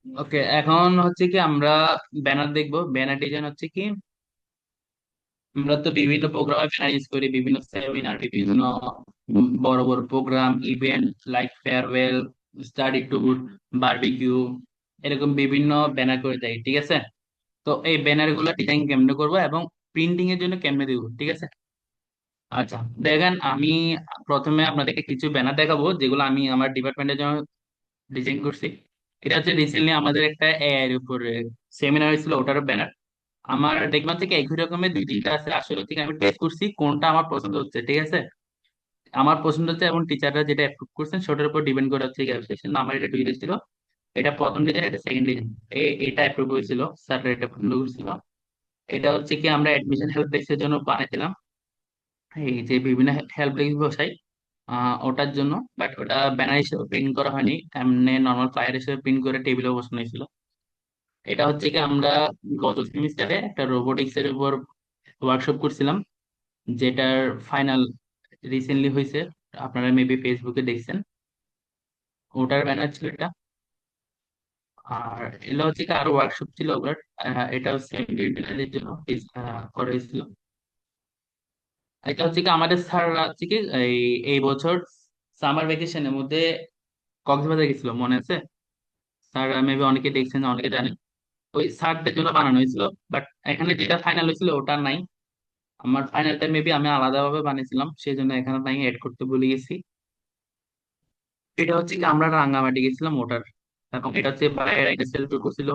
ওকে, এখন হচ্ছে কি আমরা ব্যানার দেখবো। ব্যানার ডিজাইন হচ্ছে কি, আমরা তো বিভিন্ন প্রোগ্রামে ব্যানার ইউজ করি, বিভিন্ন সেমিনার, বিভিন্ন বড় বড় programme, event like farewell, study tour, barbecue, এরকম বিভিন্ন ব্যানার করে থাকি, ঠিক আছে? তো এই ব্যানার গুলো ডিজাইন কেমনে করবো এবং প্রিন্টিং এর জন্য কেমনে দিব, ঠিক আছে? আচ্ছা, দেখেন আমি প্রথমে আপনাদেরকে কিছু ব্যানার দেখাবো যেগুলো আমি আমার ডিপার্টমেন্টের জন্য ডিজাইন করছি। এটা হচ্ছে রিসেন্টলি আমাদের একটা এআই এর উপরে সেমিনার হয়েছিল, ওটার ব্যানার। আমার দেখলাম থেকে একই রকমের দুই তিনটা আছে, আসলে থেকে আমি টেস্ট করছি কোনটা আমার পছন্দ হচ্ছে, ঠিক আছে? আমার পছন্দ হচ্ছে এবং টিচাররা যেটা অ্যাপ্রুভ করছেন সেটার উপর ডিপেন্ড করে হচ্ছে ক্যালকুলেশন। আমার এটা দুই ছিল, এটা প্রথম ডিজাইন, এটা সেকেন্ড ডিজাইন। এটা অ্যাপ্রুভ হয়েছিল, স্যার এটা পছন্দ করছিল। এটা হচ্ছে কি আমরা অ্যাডমিশন হেল্প ডেস্কের জন্য বানাইছিলাম, এই যে বিভিন্ন হেল্প ডেস্ক বসাই ওটার জন্য। বাট ওটা ব্যানার হিসেবে প্রিন্ট করা হয়নি, এমনি নর্মাল ফ্লায়ার হিসেবে প্রিন্ট করে টেবিলে বসানো হয়েছিল। এটা হচ্ছে কি আমরা গত সেমিস্টারে একটা রোবোটিক্স এর উপর ওয়ার্কশপ করছিলাম, যেটার ফাইনাল রিসেন্টলি হয়েছে। আপনারা মেবি ফেসবুকে দেখছেন, ওটার ব্যানার ছিল এটা। আর এগুলো হচ্ছে কি আরো ওয়ার্কশপ ছিল ওগুলোর। এটা হচ্ছে এর জন্য করা হয়েছিল। এটা হচ্ছে কি আমাদের স্যার হচ্ছে কি এই এই বছর সামার ভ্যাকেশনের মধ্যে কক্সবাজার গেছিল, মনে আছে? স্যার মেবি অনেকে দেখছেন, অনেকে জানেন। ওই স্যারদের জন্য বানানো হয়েছিল। বাট এখানে যেটা ফাইনাল হয়েছিল ওটা নাই। আমার ফাইনালটা মেবি আমি আলাদাভাবে বানিয়েছিলাম, সেই জন্য এখানে নাই, এড করতে ভুলে গেছি। এটা হচ্ছে কি আমরা রাঙ্গামাটি গেছিলাম ওটার। এবং এটা হচ্ছে বাইরে ইন্ডাস্ট্রিয়াল ট্যুর করছিল,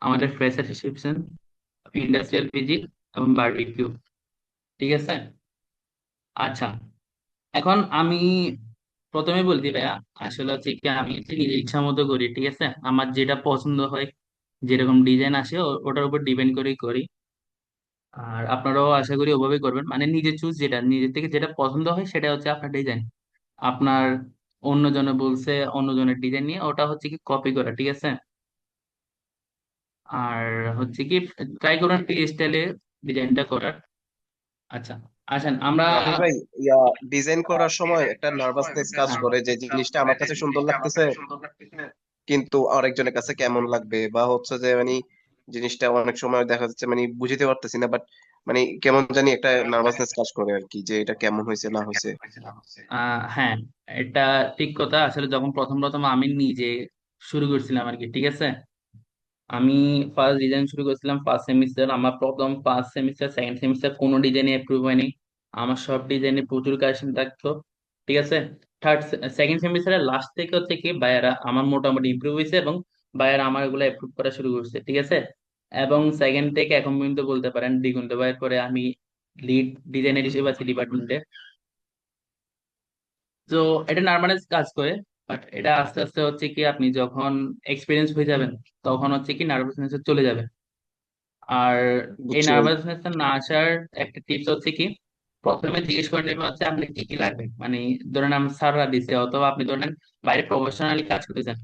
আমাদের ফ্রেশার রিসেপশন, ইন্ডাস্ট্রিয়াল ভিজিট এবং বারবিকিউ, ঠিক আছে? আচ্ছা, এখন আমি প্রথমে বলতে ভাইয়া, আসলে হচ্ছে কি আমি হচ্ছে নিজের ইচ্ছা মতো করি, ঠিক আছে? আমার যেটা পছন্দ হয়, যেরকম ডিজাইন আসে ওটার উপর ডিপেন্ড করেই করি। আর আপনারাও আশা করি ওভাবেই করবেন, মানে নিজে চুজ, যেটা নিজের থেকে যেটা পছন্দ হয় সেটা হচ্ছে আপনার ডিজাইন। আপনার অন্যজনে বলছে অন্যজনের ডিজাইন নিয়ে ওটা হচ্ছে কি কপি করা, ঠিক আছে? আর হচ্ছে কি ট্রাই করুন ফ্রি স্টাইলে ডিজাইনটা করার। আচ্ছা, আসেন আমরা রাফি ভাই, ডিজাইন করার সময় একটা নার্ভাসনেস কাজ করে যে জিনিসটা আমার কাছে সুন্দর লাগতেছে কিন্তু আরেকজনের কাছে কেমন লাগবে, বা হচ্ছে যে মানে জিনিসটা অনেক সময় দেখা যাচ্ছে মানে বুঝতে পারতেছি না, বাট মানে কেমন জানি একটা নার্ভাসনেস কাজ করে আর কি, যে এটা কেমন হয়েছে না হয়েছে। হ্যাঁ, এটা ঠিক কথা। আসলে যখন প্রথম প্রথম আমি নিজে শুরু করছিলাম আর কি, ঠিক আছে? আমি ফার্স্ট ডিজাইন শুরু করেছিলাম ফার্স্ট সেমিস্টার। আমার প্রথম ফার্স্ট সেমিস্টার সেকেন্ড সেমিস্টার কোনো ডিজাইনে অ্যাপ্রুভ হয়নি, আমার সব ডিজাইনে প্রচুর কারেকশন থাকতো, ঠিক আছে? থার্ড সেকেন্ড সেমিস্টারের লাস্ট থেকে হচ্ছে কি বায়ারা আমার মোটামুটি ইমপ্রুভ হয়েছে এবং বায়ারা আমার এগুলো অ্যাপ্রুভ করা শুরু করছে, ঠিক আছে? এবং সেকেন্ড থেকে এখন পর্যন্ত বলতে পারেন দিগন্ত ভাইয়ের পরে আমি লিড ডিজাইনার হিসেবে আছি ডিপার্টমেন্টে। তো এটা নর্মালাইজ কাজ করে। বাট এটা আস্তে আস্তে হচ্ছে কি আপনি যখন এক্সপিরিয়েন্স হয়ে যাবেন তখন হচ্ছে কি নার্ভাসনেস চলে যাবে। আর এই বুঝছি ভাই। নার্ভাসনেস না আসার একটা টিপস হচ্ছে কি, প্রথমে জিজ্ঞেস করে নেবেন হচ্ছে আপনি কি কি লাগবে। মানে ধরেন আমি স্যাররা দিচ্ছে অথবা আপনি ধরেন বাইরে প্রফেশনালি কাজ করতেছেন,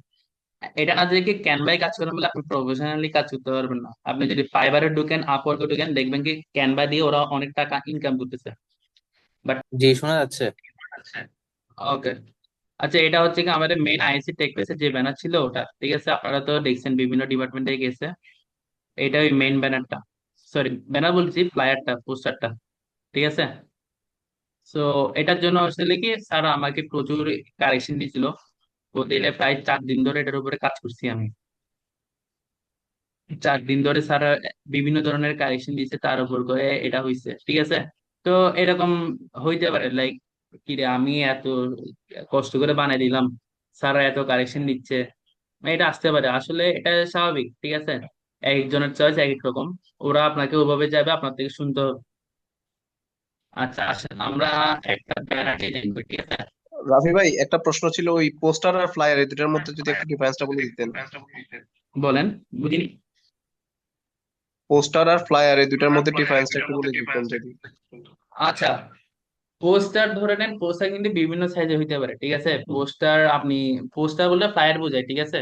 এটা না যে কি ক্যানভায় কাজ করেন বলে আপনি প্রফেশনালি কাজ করতে পারবেন না। আপনি যদি ফাইবারে ঢুকেন, আপওয়ার্কে ঢুকেন, দেখবেন কি ক্যানভা দিয়ে ওরা অনেক টাকা ইনকাম করতেছে। বাট জি, শোনা যাচ্ছে। ওকে, আচ্ছা, এটা হচ্ছে কি আমাদের মেইন আইসি টেক পেজে যে ব্যানার ছিল ওটা, ঠিক আছে? আপনারা তো দেখছেন বিভিন্ন ডিপার্টমেন্টে গেছে। এটা ওই মেইন ব্যানারটা, সরি ব্যানার বলছি, ফ্লায়ারটা, পোস্টারটা, ঠিক আছে? তো এটার জন্য আসলে কি স্যার আমাকে প্রচুর কারেকশন দিয়েছিল। তো দিলে প্রায় 4 দিন ধরে এটার উপরে কাজ করছি আমি। 4 দিন ধরে স্যার বিভিন্ন ধরনের কারেকশন দিয়েছে, তার উপর করে এটা হয়েছে, ঠিক আছে? তো এরকম হইতে পারে লাইক, কি রে আমি এত কষ্ট করে বানাই দিলাম, স্যার এত কারেকশন দিচ্ছে, এটা আসতে পারে। আসলে এটা স্বাভাবিক, ঠিক আছে? একজনের চয়েস এক এক রকম, ওরা আপনাকে ওভাবে যাবে, আপনার থেকে শুনতে হবে। আচ্ছা, আসেন আমরা একটা ব্যানার ডিজাইন করি, ঠিক আছে? রাফি ভাই, একটা প্রশ্ন ছিল, ওই পোস্টার আর ফ্লায়ার এই দুটার মধ্যে যদি একটু ডিফারেন্সটা বলে দিতেন। বলেন, বুঝিনি। পোস্টার আর ফ্লায়ার এই দুটার মধ্যে ডিফারেন্সটা একটু বলে দিতেন যদি। আচ্ছা, পোস্টার ধরে নেন, পোস্টার কিন্তু বিভিন্ন সাইজে হইতে পারে, ঠিক আছে? পোস্টার আপনি পোস্টার বললে ফ্লায়ার বোঝায়, ঠিক আছে?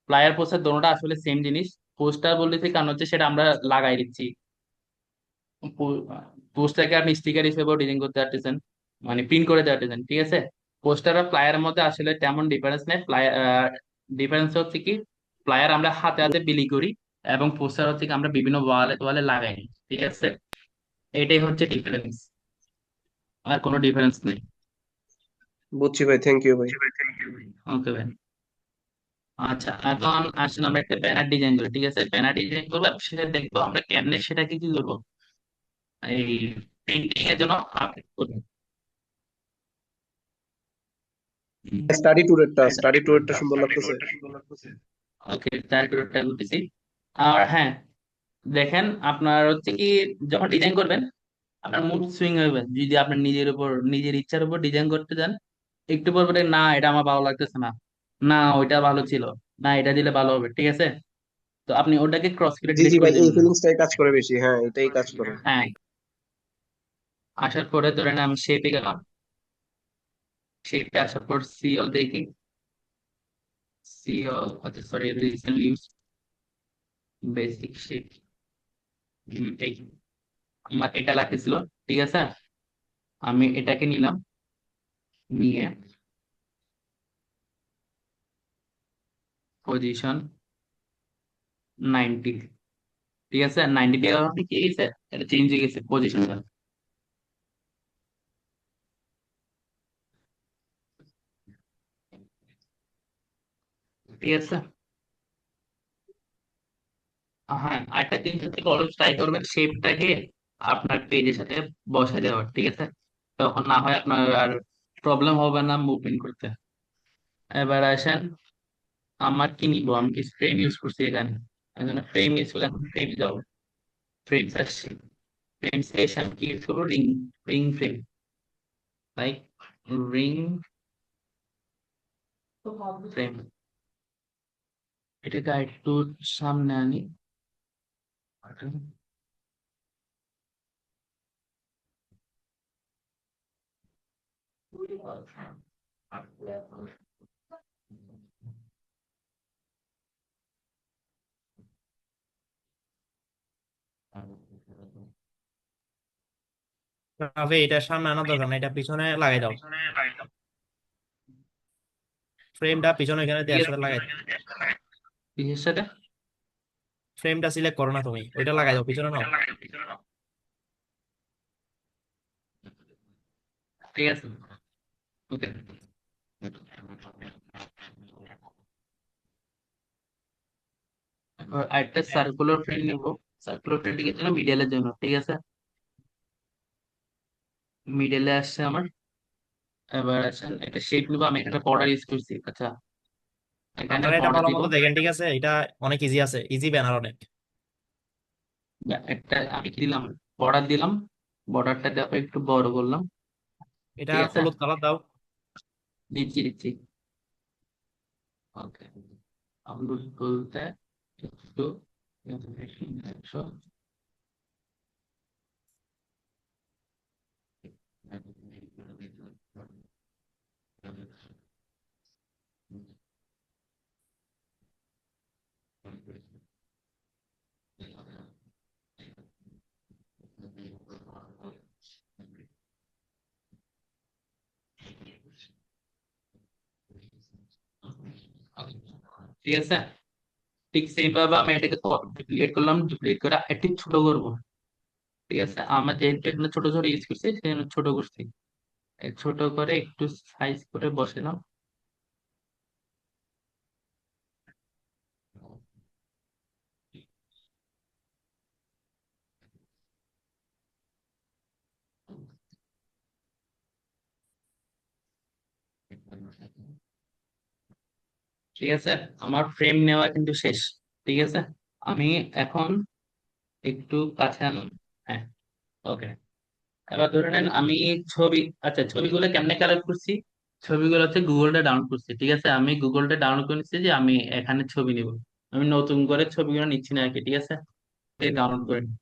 ফ্লায়ার পোস্টার দোনোটা আসলে সেম জিনিস। পোস্টার বলতে কারণ হচ্ছে সেটা আমরা লাগাই দিচ্ছি। পোস্টারকে আপনি স্টিকার হিসেবেও ডিজাইন করতে পারতেছেন, মানে প্রিন্ট করে দেওয়া পারতেছেন, ঠিক আছে? পোস্টার আর ফ্লায়ারের মধ্যে আসলে তেমন ডিফারেন্স নেই। ডিফারেন্স হচ্ছে কি ফ্লায়ার আমরা হাতে হাতে বিলি করি, এবং পোস্টার হচ্ছে কি আমরা বিভিন্ন ওয়ালে ওয়ালে লাগাই। ঠিক আছে, এটাই হচ্ছে ডিফারেন্স, আর কোনো ডিফারেন্স নেই। বুঝছি ভাই, থ্যাংক ইউ ভাই। ওকে ভাই। আচ্ছা, এখন আসলে আমরা একটা ব্যানার ডিজাইন করি। ঠিক আছে, ব্যানার ডিজাইন করবো, সেটা দেখবো আমরা কেমনে সেটাকে কি করবো, এই প্রিন্টিং এর জন্য আপলোড করবো। স্টাডি ট্যুরেরটা সুন্দর লাগতেছে। ওকে, তার ট্যুরটা করতেছি। আর হ্যাঁ, দেখেন আপনার হচ্ছে কি, যখন ডিজাইন করবেন আপনার মুড সুইং হবে। যদি আপনার নিজের উপর, নিজের ইচ্ছার উপর ডিজাইন করতে যান, একটু পর পরে না এটা আমার ভালো লাগতেছে না, না ওইটা ভালো ছিল, না এটা দিলে ভালো হবে। ঠিক আছে, তো আপনি ওটাকে ক্রস করে জি ডিলিট জি করে ভাই, এই দিবেন না। ফিলিংসটাই কাজ করে বেশি, হ্যাঁ এটাই কাজ করে। হ্যাঁ, আসার পরে ধরেন আমি শেপে গেলাম, শেপে আসার পর সিএল দেখি, সিএল, আচ্ছা sorry, recently use basic shape, এই আমার এটা লাগতেছিল। ঠিক আছে, আমি এটাকে নিলাম, নিয়ে পজিশন 90। ঠিক আছে, 90 টাকা কি গেছে, এটা চেঞ্জ হয়ে গেছে পজিশনটা। ঠিক আছে, হ্যাঁ আরেকটা জিনিস হচ্ছে অলওয়েজ ট্রাই করবেন শেপটাকে আপনার পেজের সাথে বসে দেওয়ার। ঠিক আছে, তখন না হয় আপনার আর প্রবলেম হবে না মুভমেন্ট করতে। এবার আসেন, আমার কি নিবো, আমি কি ফ্রেম ইউজ করছি এখানে, এই জন্য ফ্রেম ইউজ করলাম, ফ্রেম যাও, ফ্রেম আসছি, ফ্রেম শেষ, আমি কি ইউজ করবো, ring, ring frame, like ring frame. এটাকে একটু সামনে আনি। রাফি, এটা সামনে আনার দরকার না, এটা পিছনে লাগাই দাও। ফ্রেমটা পিছনে এখানে দিয়ে ঠিক একসাথে আছে, লাগাই দাও। কিসের সাথে? ফ্রেমটা সিলেক্ট করো না তুমি, ওইটা লাগাই দাও, পিছনে নাও। ঠিক আছে, ওকে। এবার আরেকটা সার্কুলার ফ্রেম নিব, সার্কুলার ফ্রেমটির জন্য মিডিয়ালের জন্য। ঠিক আছে, মিডিয়ালে আসছে আমার। এবার আসেন একটা শেপ নিব, আমি একটা বর্ডার ইউজ করছি। আচ্ছা, এখানে আপনারা এটা বর্ডার ভালো দিব। মতো দেখেন, ঠিক আছে? এটা অনেক ইজি আছে, ইজি ব্যানার অনেক। একটা আমি কি দিলাম, বর্ডার দিলাম, বর্ডারটা দেখো একটু বড় করলাম। এটা ঠিক আছে, হলুদ কালার দাও। দিচ্ছি দিচ্ছি। ওকে, আপলোড বলতে একটু 100। ঠিক আছে, ঠিক সেইভাবে আমি এটাকে ডুপ্লিকেট করলাম, ডুপ্লিকেট করে একটু ছোট করবো। ঠিক আছে, আমার যেহেতু এখানে ছোট ছোট ইউজ করছি সেজন্য ছোট করছি। এই ছোট করে একটু সাইজ করে বসালাম। ঠিক আছে, আমার ফ্রেম নেওয়া কিন্তু শেষ। ঠিক আছে, আমি এখন একটু কাছে আনুন। হ্যাঁ, ওকে। এবার ধরে নেন আমি ছবি, আচ্ছা ছবিগুলো কেমনে কালেক্ট করছি, ছবিগুলো হচ্ছে গুগলটা ডাউনলোড করছি। ঠিক আছে, আমি গুগলটা ডাউনলোড করে নিচ্ছি যে আমি এখানে ছবি নিব, আমি নতুন করে ছবিগুলো নিচ্ছি না আর কি। ঠিক আছে, ডাউনলোড করে নিই।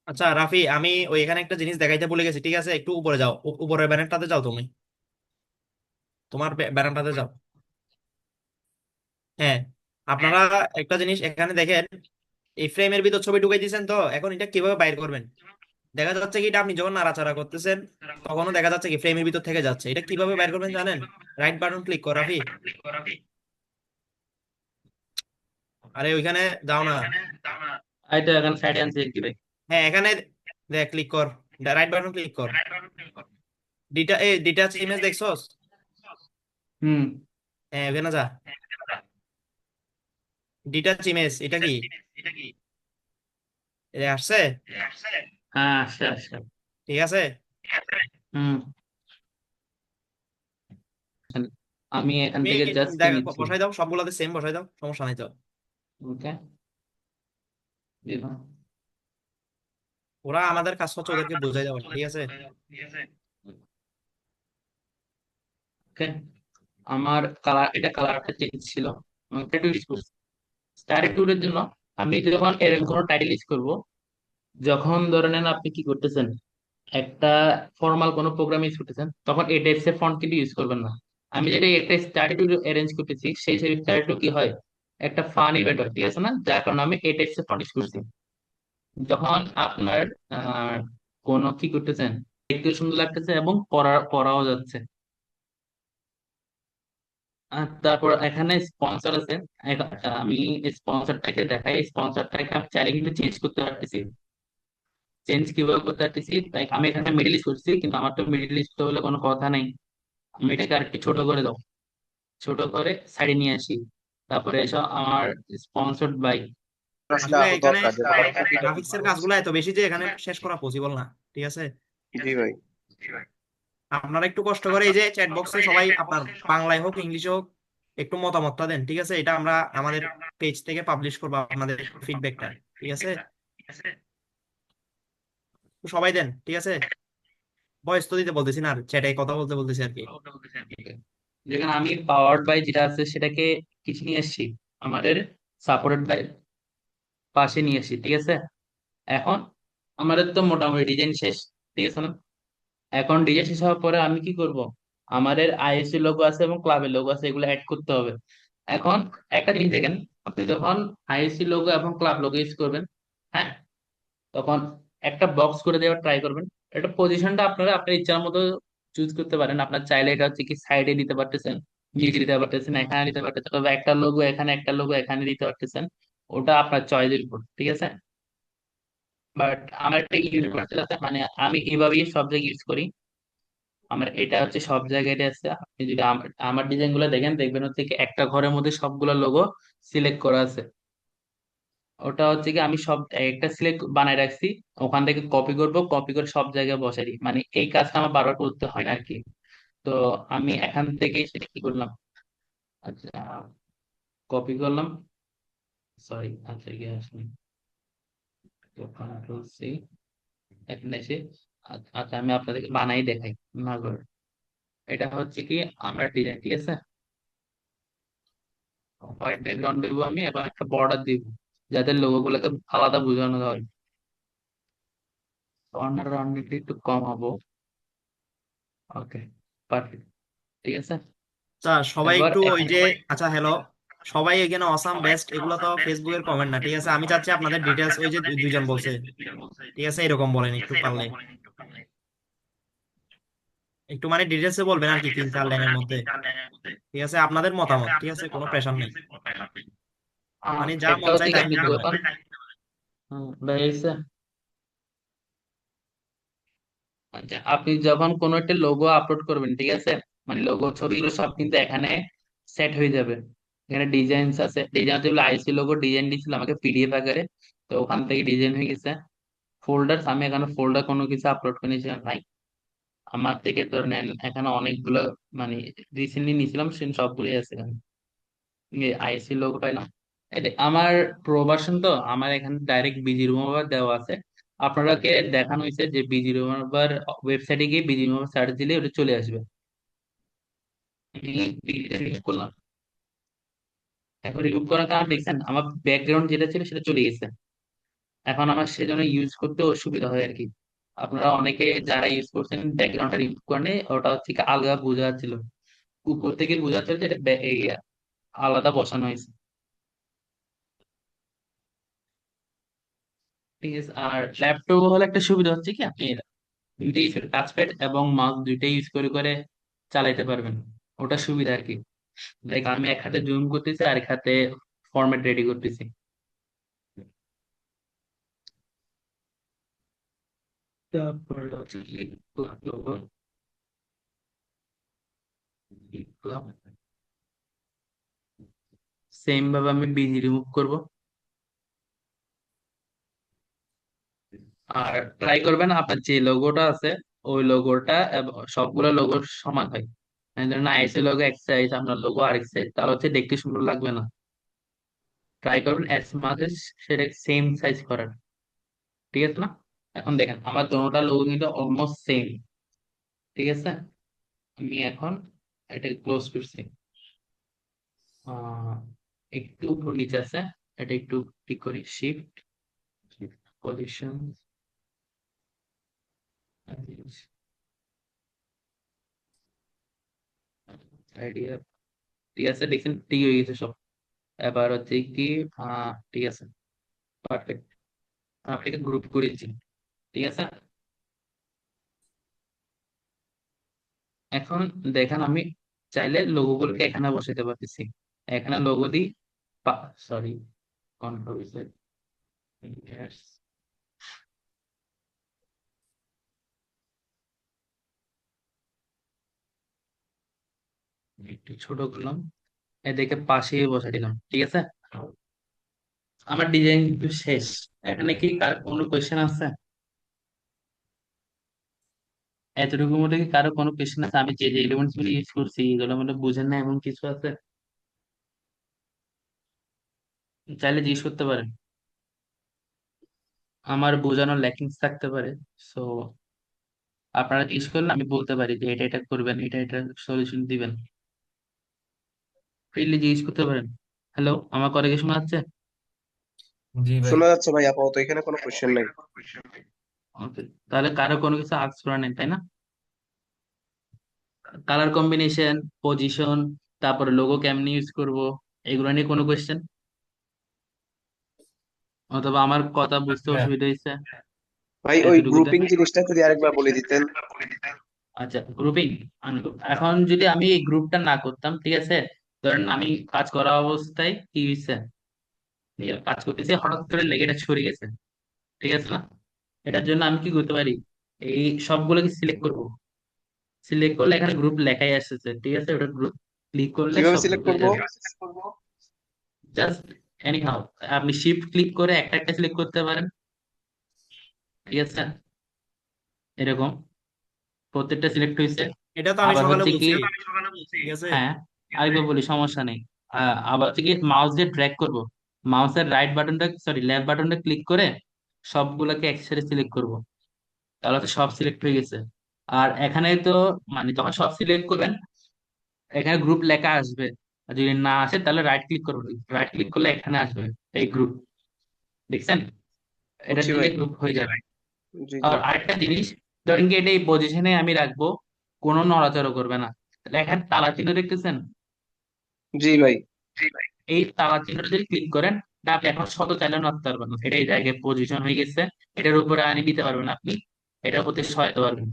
আচ্ছা রাফি, আমি ওই এখানে একটা জিনিস দেখাইতে ভুলে গেছি, ঠিক আছে? একটু উপরে যাও, উপরের ব্যানারটাতে যাও তুমি, তোমার ব্যানারটাতে যাও। হ্যাঁ, আপনারা একটা জিনিস এখানে দেখেন, এই ফ্রেমের ভিতর ছবি ঢুকাই দিয়েছেন, তো এখন এটা কিভাবে বাইর করবেন? দেখা যাচ্ছে কি এটা আপনি যখন নাড়াচাড়া করতেছেন তখনও দেখা যাচ্ছে কি ফ্রেমের ভিতর থেকে যাচ্ছে, এটা কিভাবে বাইর করবেন জানেন? রাইট বাটন ক্লিক কর রাফি, আরে ওইখানে যাও না। এই তো এখন সাইডে আনছি কি ভাই। হ্যাঁ এখানে দেখ, ক্লিক কর, রাইট বাটন ক্লিক কর। ডিটাচ ইমেজ দেখছস? হুম। হ্যাঁ ওখানে যা। ডিটাচ ইমেজ এটা কি? এটা আসছে? হ্যাঁ আচ্ছা আচ্ছা। ঠিক আছে। হুম। আমি এখান তুমি থেকে জাস্ট দেখ, নিচ্ছি। বসাই দাও, সবগুলোতে সেম বসাই দাও, সমস্যা নাই তো। ওকে। ওরা আমাদের কাজ হচ্ছে ওদেরকে বুঝাই দেওয়া, ঠিক আছে। ওকে। আমার কালার, এটা কালারটা চেঞ্জ ছিল, আমি একটু ইউজ করছি স্টার ট্যুরের জন্য। আমি যখন এরকম কোনো টাইটেল ইউজ করব, যখন ধরে নেন আপনি কি করতেছেন, একটা ফর্মাল কোনো প্রোগ্রাম ইউজ করতেছেন, তখন এই টাইপস এর ফন্ট কিন্তু ইউজ করবেন না। আমি যেটা একটা স্টাডি টু অ্যারেঞ্জ করতেছি, সেই স্টাডি টু কি হয়, একটা ফান ইভেন্ট হয়, ঠিক আছে না, যার কারণে আমি এই টাইপস এর ফন্ট ইউজ করছি। যখন আপনার আহ কোনো কি করতেছেন, দেখতে সুন্দর লাগতেছে এবং পড়াও যাচ্ছে। আর তারপর এখানে স্পন্সর আছে। আমি স্পন্সরটাকে দেখাই, স্পন্সরটাকে আমি চাইলে কিন্তু চেঞ্জ করতে পারতেছি। চেঞ্জ কিভাবে করতে পারতেছি, তাই আমি এখানে মিডল লিস্ট করছি, কিন্তু আমার তো মিডল লিস্ট হলে কোনো কথা নেই। আমি এটাকে আরেকটু ছোট করে দাও, ছোট করে সাইডে নিয়ে আসি। তারপরে এসব আমার স্পন্সর্ড বাই। আসলে আসলে আরো এখানে দরকার যেটা আমার কপিটা খুব গ্রাফিক্স এর ভালো হচ্ছে। কাজগুলো এত বেশি যে এখানে শেষ করা পসিবল না, ঠিক আছে। জি ভাই। আপনারা একটু কষ্ট করে এই যে চ্যাট বক্সে সবাই আপনার বাংলায় হোক ইংলিশে হোক একটু মতামতটা দেন, ঠিক আছে। এটা আমরা আমাদের পেজ থেকে পাবলিশ করবো আপনাদের ফিডব্যাকটা, ঠিক আছে। তো সবাই দেন, ঠিক আছে। ভয়েস তো দিতে বলতেছি না, আর চ্যাটে কথা বলতে বলতেছি আর কি। যেখানে আমি পাওয়ার্ড বাই যেটা আছে সেটাকে কিছু নিয়ে এসেছি, আমাদের সাপোর্টেড বাই পাশে নিয়ে এসেছি, ঠিক আছে। এখন আমাদের তো মোটামুটি ডিজাইন শেষ, ঠিক আছে না। এখন ডিজাইন শেষ হওয়ার পরে আমি কি করব, আমাদের আইএসসি লোগো আছে এবং ক্লাবের লোগো আছে, এগুলো অ্যাড করতে হবে। এখন একটা জিনিস দেখেন, আপনি যখন আইএসসি লোগো এবং ক্লাব লোগো ইউজ করবেন, হ্যাঁ, তখন একটা বক্স করে দেওয়ার ট্রাই করবেন। এটা পজিশনটা আপনারা আপনার ইচ্ছার মতো চুজ করতে পারেন। আপনার চাইলে এটা হচ্ছে কি সাইডে দিতে পারতেছেন, নিচে দিতে পারতেছেন, এখানে দিতে পারতেছেন, তবে একটা লোগো এখানে, একটা লোগো এখানে দিতে পারতেছেন। ওটা আপনার চয়েসের উপর, ঠিক আছে। বাট আমার একটা ইউনিভার্সাল আছে, মানে আমি এইভাবেই সব জায়গায় ইউজ করি। আমার এটা হচ্ছে সব জায়গায় আছে। আপনি যদি আমার আমার ডিজাইন গুলো দেখেন, দেখবেন হচ্ছে কি একটা ঘরের মধ্যে সবগুলো লোগো সিলেক্ট করা আছে। ওটা হচ্ছে কি আমি সব একটা সিলেক্ট বানায় রাখছি, ওখান থেকে কপি করব, কপি করে সব জায়গায় বসাই দিই, মানে এই কাজটা আমার বারবার করতে হয় না আর কি। তো আমি এখান থেকে সেটা কি করলাম, আচ্ছা, কপি করলাম, সরি, আচ্ছা গিয়ে আসুন, কন্ট্রোল সি, এখানে এসে আচ্ছা আমি আপনাদেরকে বানাই দেখাই না করে। এটা হচ্ছে কি আমরা ডিজাইন, ঠিক আছে, হোয়াইট ব্যাকগ্রাউন্ড দেবো আমি, এবং একটা বর্ডার দিব যাতে লোগো গুলোকে আলাদা বোঝানো হয়। কর্নার রাউন্ডিংটা একটু কম হবো। ওকে, পারফেক্ট, ঠিক আছে। আচ্ছা সবাই এবার একটু ওই এখানে যে, আচ্ছা হ্যালো, সবাই এখানে অসাম বেস্ট এগুলো তো ফেসবুকের কমেন্ট না, ঠিক আছে। আমি চাচ্ছি আপনাদের ডিটেলস, ওই যে দুইজন বলছে, ঠিক আছে, এরকম বলেন একটু পারলে। একটু মানে ডিটেলসে বলবেন আর কি, 3-4 লাইনের মধ্যে, ঠিক আছে। আপনাদের মতামত, ঠিক আছে, কোনো প্রেশার নেই, মানে যা একটা মন চাই হচ্ছে কি তাই আপনি লিখতে পারেন। যখন ভাইয়া, আচ্ছা আপনি যখন কোনো একটা লোগো আপলোড করবেন, ঠিক আছে, মানে লোগো ছবিগুলো সব কিন্তু এখানে সেট হয়ে যাবে। এখানে ডিজাইনস আছে, ডিজাইন যেগুলো আইসি লোগো ডিজাইন দিয়েছিল আমাকে পিডিএফ আকারে, তো ওখান থেকে ডিজাইন হয়ে গেছে। ফোল্ডার, আমি এখানে ফোল্ডার কোনো কিছু আপলোড করে নিয়েছিলাম ভাই, আমার থেকে তো নেন এখানে অনেকগুলো, মানে রিসেন্টলি নিয়েছিলাম সে সবগুলোই আছে এখানে। আইসি লোগো পাইলাম, এটা আমার প্রোভার্সন, তো আমার এখানে ডাইরেক্ট বিজি রিমুভার দেওয়া আছে। আপনারাকে দেখানো হয়েছে যে বিজি রিমুভার ওয়েবসাইটে গিয়ে বিজি রিমুভার সার্চ দিলে ওটা চলে আসবে। আমি বিজিটা রিমুভ করলাম। এখন রিমুভ করার কারণ দেখছেন আমার ব্যাকগ্রাউন্ড যেটা ছিল সেটা চলে গেছে। এখন আমার সেজন্য ইউজ করতে অসুবিধা হয় আর কি। আপনারা অনেকে যারা ইউজ করছেন ব্যাকগ্রাউন্ডটা রিমুভ করে, ওটা হচ্ছে কি আলগা বোঝা যাচ্ছিল, উপর থেকে বোঝা যাচ্ছিল যে এটা আলাদা বসানো হয়েছে, ঠিক আছে। আর ল্যাপটপ হলে একটা সুবিধা হচ্ছে কি আপনি দুইটাই টাচপ্যাড এবং মাউস দুইটাই ইউজ করে করে চালাইতে পারবেন। ওটা সুবিধা আর কি। লাইক আমি এক হাতে জুম করতেছি আর এক হাতে ফরম্যাট রেডি করতেছি। তারপর হচ্ছে logo, লিখলাম। সেম ভাবে আমি বিজি রিমুভ করব। আর ট্রাই করবেন আপনার যে লোগোটা আছে ওই লোগোটা সবগুলো লোগো সমান হয়। ধরেন আইএসএ লোগো এক সাইজ, আপনার লোগো আরেক সাইজ, তাহলে হচ্ছে দেখতে সুন্দর লাগবে না। ট্রাই করবেন অ্যাজ মাঝে সেটা সেম সাইজ করার। ঠিক আছে না? এখন দেখেন আমার দোনোটা লোগো কিন্তু অলমোস্ট সেম। ঠিক আছে, আমি এখন এটা ক্লোজ করছি। আহ একটু উপর নিচে আছে, এটা একটু ক্লিক করি, শিফট পজিশন আইডিয়া। ঠিক আছে, দেখছেন ঠিক হয়ে গেছে সব। এবার হচ্ছে কি ঠিক আছে, পারফেক্ট। আপনাকে গ্রুপ করেছি। ঠিক আছে, এখন দেখেন আমি চাইলে লোগো গুলোকে এখানে বসাতে পারতেছি। এখানে লোগো দিই, সরি, কন্ট্রোল সেট, একটু ছোট করলাম, এদেরকে পাশে বসাই দিলাম। ঠিক আছে, আমার ডিজাইন কিন্তু শেষ। এখানে কি কার কোনো কোয়েশ্চেন আছে? এতটুকুর মধ্যে কি কারো কোনো কোয়েশ্চেন আছে? আমি যে যে এলিমেন্টস গুলো ইউজ করছি এগুলোর মধ্যে বুঝেন না এমন কিছু আছে? চাইলে জিজ্ঞেস করতে পারেন। আমার বোঝানোর ল্যাকিংস থাকতে পারে, সো আপনারা জিজ্ঞেস করলে আমি বলতে পারি যে এটা এটা করবেন, এটা এটা সলিউশন দিবেন। ফ্রিলি জিজ্ঞেস করতে পারেন। হ্যালো, আমার কথা কি শোনা যাচ্ছে? জি ভাই। শোনা যাচ্ছে ভাই, আপাতত এখানে কোনো কোশ্চেন নাই। ওকে, তাহলে কারো কোনো কিছু আস্ক করা নেই, তাই না? কালার কম্বিনেশন, পজিশন, তারপরে লোগো কেমনি ইউজ করব, এগুলো নিয়ে কোনো কোয়েশ্চেন? অথবা আমার কথা বুঝতে হ্যাঁ। অসুবিধা হয়েছে ভাই ওই এতটুকুতে? গ্রুপিং জিনিসটা যদি আরেকবার বলে দিতেন। আচ্ছা, গ্রুপিং। এখন যদি আমি এই গ্রুপটা না করতাম, ঠিক আছে, ধরেন আমি কাজ করা অবস্থায় কি হয়েছে, কাজ করতেছি হঠাৎ করে লেগে এটা ছড়ে গেছে। ঠিক আছে না? এটার জন্য আমি কি করতে পারি, এই সবগুলোকে সিলেক্ট করব। সিলেক্ট করলে এখানে গ্রুপ লেখাই আসছে। ঠিক আছে, ওটা গ্রুপ ক্লিক করলে কিভাবে সব সিলেক্ট গ্রুপ হয়ে করব? যাবে। জাস্ট এনি হাউ, আপনি শিফট ক্লিক করে একটা একটা সিলেক্ট করতে পারেন। ঠিক আছে, এরকম প্রত্যেকটা সিলেক্ট হয়েছে। এটা তো আমি আবার সকালে হচ্ছে কি, বলছি, ঠিক আছে। হ্যাঁ, আরেকবার বলি, সমস্যা নেই। আবার হচ্ছে কি মাউস দিয়ে ড্র্যাগ করব, মাউসের রাইট বাটনটা, সরি লেফট বাটনটা ক্লিক করে সবগুলোকে একসাথে সিলেক্ট করব। তাহলে তো সব সিলেক্ট হয়ে গেছে। আর এখানে তো মানে যখন সব সিলেক্ট করবেন এখানে গ্রুপ লেখা আসবে। আর যদি না আসে তাহলে রাইট ক্লিক করবেন, রাইট ক্লিক করলে এখানে আসবে এই গ্রুপ। দেখছেন? এটা বুঝছি দিলে ভাই। গ্রুপ হয়ে যাবে। জি জি। আর আরেকটা জিনিস, ধরেন কি এটা এই পজিশনে আমি রাখবো, কোনো নড়াচড়া করবে না। তাহলে এখানে তালা চিহ্ন দেখতেছেন? জি ভাই। এই তালা চিহ্নটা যদি ক্লিক করেন, না আপনি এখন শত চাইলে নড়তে পারবেন না, এটা এই জায়গায় পজিশন হয়ে গেছে। এটার উপরে আনি দিতে পারবেন আপনি, এটার প্রতি সহায়তা পারবেন।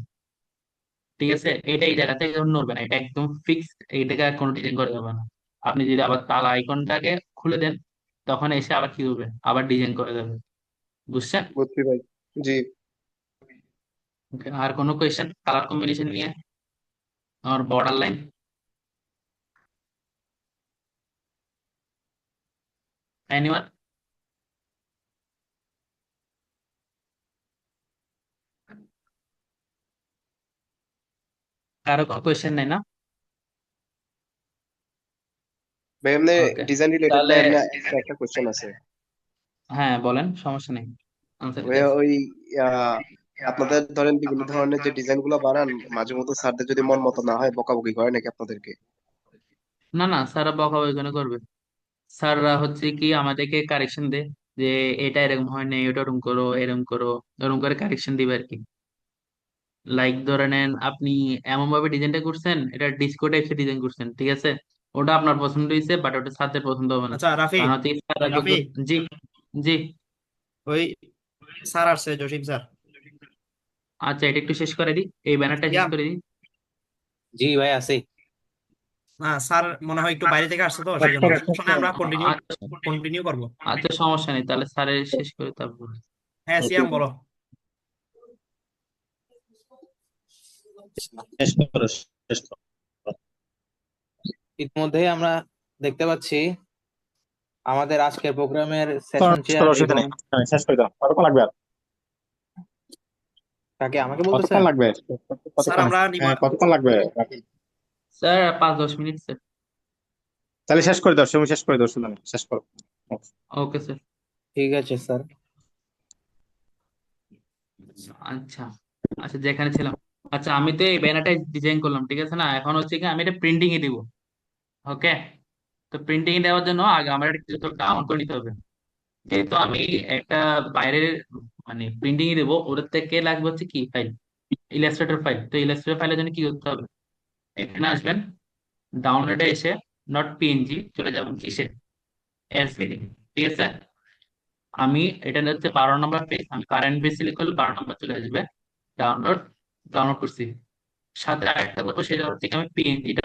ঠিক আছে, এটা এই জায়গা থেকে নড়বে না, এটা একদম ফিক্সড, এই জায়গায় আর কোনো ডিজাইন করা যাবে না। আপনি যদি আবার তালা আইকনটাকে খুলে দেন তখন এসে আবার কি হবে, আবার ডিজাইন করে যাবে। বুঝছেন? বুঝছি ভাই। জি। Okay, আর কোনো কোয়েশ্চেন কালার কম্বিনেশন নিয়ে আর বর্ডার লাইন? এনিওয়ান? কারো কোনো কোয়েশ্চেন নেই না? ভাই এমনি ওকে, ডিজাইন রিলেটেড না, তাহলে এমনি এক্সট্রা একটা কোশ্চেন আছে। হ্যাঁ বলেন, সমস্যা নেই, আনসার ভাই দিতে আছি। ওই আহ, আপনাদের ধরেন বিভিন্ন ধরনের যে ডিজাইন গুলো বানান, মাঝে মধ্যে স্যারদের যদি মন মতো না হয় বকাবকি করে নাকি আপনাদেরকে? না না, স্যাররা বকাবকি কেন করবে? স্যাররা হচ্ছে কি আমাদেরকে কারেকশন দেয়, যে এটা এরকম হয় না, এটা এরকম করো, এরকম করো, এরকম করে কারেকশন দিবে আর কি। লাইক ধরে নেন আপনি এমন ভাবে ডিজাইনটা করছেন, এটা ডিসকো টাইপসের ডিজাইন করছেন, ঠিক আছে, ওটা আপনার পছন্দ হয়েছে বাট ওটা স্যারদের পছন্দ হবে না। আচ্ছা রাফি, কারণ হচ্ছে স্যাররা কিন্তু, রাফি, জি, জি, ওই স্যার আসছে, জসিম স্যার। আচ্ছা এটা একটু শেষ করে দিই, এই ব্যানারটা শেষ ইয়াম, করে দিই। জি ভাই, আছি। না স্যার মনে হয় একটু বাইরে থেকে আসছে তো সেই জন্য সমস্যা নেই, আমরা কন্টিনিউ করবো। আচ্ছা সমস্যা নেই, তাহলে স্যারের শেষ করে তারপর। হ্যাঁ সিয়াম বলো। শেষ করো, শেষ করো। ইতিমধ্যেই আমরা দেখতে পাচ্ছি আমাদের আজকের প্রোগ্রামের করো, সেশন শেষ চেয়ার করো, অসুবিধা এবং নেই। হ্যাঁ, শেষ করে দাও। কতক্ষণ লাগবে আর? তাকে আমাকে বলতেছে। কতক্ষণ লাগবে? স্যার কতক্ষণ? আমরা হ্যাঁ, কতক্ষণ লাগবে? Sir 5-10 minute sir. তাহলে শেষ করে দাও, তুমি শেষ করে দাও, অসুবিধা নেই, শেষ করো। Okay sir. ঠিক আছে স্যার। আচ্ছা আচ্ছা, যেখানে ছিলাম। আচ্ছা, আমি তো এই ব্যানারটা ডিজাইন করলাম, ঠিক আছে না? এখন হচ্ছে কি আমি এটা প্রিন্টিং এ দিব। ওকে, তো প্রিন্টিং এ দেওয়ার জন্য আগে আমার এটা কিছু ডাউন করে নিতে হবে। যেহেতু আমি একটা বাইরের মানে প্রিন্টিং এ দেবো, ওটার থেকে লাগবে হচ্ছে কি ফাইল, ইলাস্ট্রেটর ফাইল। তো ইলাস্ট্রেটর ফাইলের জন্য কি করতে হবে, এখানে আসবেন, ডাউনলোডে এসে নট পিএনজি চলে যাবেন কিসে, এসভিডি, ঠিক আছে? আমি এটা হচ্ছে 12 নম্বর পেজ, আমি কারেন্ট পেজ সিলেক্ট করলে 12 নম্বর চলে আসবে। ডাউনলোড, ডাউনলোড করছি। সাথে আরেকটা করবো, সেটা হচ্ছে কি আমি পিএনজিটা